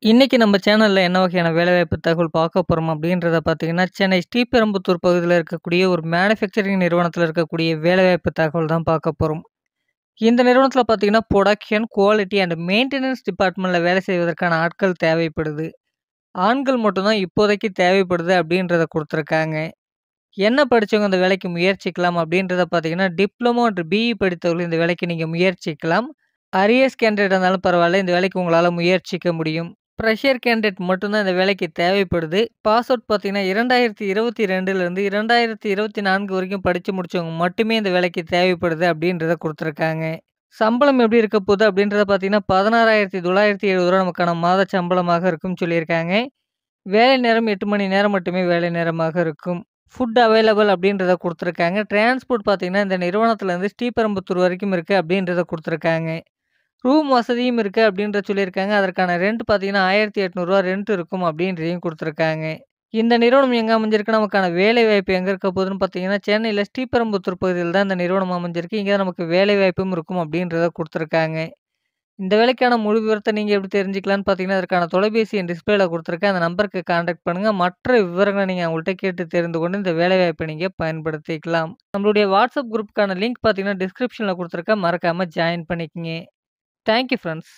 இன்னைக்கு நம்ம சேனல்ல என்ன வகையான வேலைவாய்ப்பு தகவல் பார்க்க போறோம் அப்படின்றத பார்த்தீங்கன்னா, சென்னை ஸ்ரீபெரும்புத்தூர் பகுதியில இருக்கக்கூடிய ஒரு மேனுஃபேக்சரிங் நிறுவனத்தில இருக்கக்கூடிய வேலைவாய்ப்பு தகவல் தான் பார்க்க போறோம். இந்த நிறுவனத்தில பார்த்தீங்கன்னா, புரொடக்ஷன், குவாலிட்டி அண்ட் மெயின்டனன்ஸ் டிபார்ட்மெண்ட்ல வேலை செய்வதற்கான ஆட்கள் தேவைப்படுது. ஆண்கள் மட்டும் தான் இப்போதைக்கு தேவைப்படுது அப்படின்றத குடுத்துருக்காங்க. என்ன படிச்சவங்க இந்த வேலைக்கு முயற்சிக்கலாம் அப்படின்றத பார்த்தீங்கன்னா, டிப்ளமோ அண்ட் பிஇ படித்தவர்கள் இந்த வேலைக்கு நீங்க முயற்சிக்கலாம். அரியர்ஸ் கேண்டிடேட்டா இருந்தாலும் பரவால்ல, இந்த வேலைக்கு உங்களால முயற்சிக்க முடியும். ஃப்ரெஷர் கேண்டிடேட் மட்டும் தான் இந்த வேலைக்கு தேவைப்படுது. பாஸ் அவுட் பார்த்தீங்கன்னா, 2022லேருந்து 2024 வரைக்கும் படிச்சு முடிச்சவங்க மட்டுமே இந்த வேலைக்கு தேவைப்படுது அப்படின்றத குடுத்துருக்காங்க. சம்பளம் எப்படி இருக்க போகுது அப்படின்றத பார்த்தீங்கன்னா, ரூ. 16,970 நமக்கான மாத சம்பளமாக இருக்கும்னு சொல்லியிருக்காங்க. வேலை நேரம் 8 மணி நேரம் மட்டுமே வேலை நேரமாக இருக்கும். ஃபுட் அவைலபிள் அப்படின்றத குடுத்துருக்காங்க. டிரான்ஸ்போர்ட் பார்த்தீங்கன்னா, இந்த நிறுவனத்திலேருந்து ஸ்ரீபெரும்புத்தூர் வரைக்கும் இருக்கு அப்படின்றத குடுத்துருக்காங்க. ரூம் வசதியும் இருக்கு அப்படின்ற சொல்லியிருக்காங்க. அதற்கான ரெண்ட் பார்த்தீங்கன்னா, ரூ. 1,800 ரெண்ட் இருக்கும் அப்படின்றதையும் குடுத்துருக்காங்க. இந்த நிறுவனம் எங்க அமைஞ்சிருக்கு? நமக்கான வேலைவாய்ப்பு எங்க இருக்க போகுதுன்னு பார்த்தீங்கன்னா, சென்னையில ஸ்ரீபெரும்புத்தூர் பகுதியில தான் இந்த நிறுவனம் அமைஞ்சிருக்கு. இங்க தான் நமக்கு வேலைவாய்ப்பும் இருக்கும் அப்படின்றத குடுத்துருக்காங்க. இந்த வேலைக்கான முழு விவரத்த நீங்க எப்படி தெரிஞ்சுக்கலான்னு பார்த்தீங்கன்னா, அதற்கான தொலைபேசி எண் டிஸ்ப்ளேல குடுத்துருக்கேன். அந்த நம்பருக்கு கான்டாக்ட் பண்ணுங்க. மற்ற விவரங்கள நீங்க அவங்கள்ட்ட கேட்டு தெரிந்து கொண்டு இந்த வேலைவாய்ப்ப நீங்க பயன்படுத்திக்கலாம். நம்மளுடைய வாட்ஸ்அப் குரூப்க்கான லிங்க் பார்த்தீங்கன்னா, டிஸ்கிரிப்ஷன்ல குடுத்துருக்கேன். மறக்காம ஜாயின் பண்ணிக்கங்க. Thank you friends.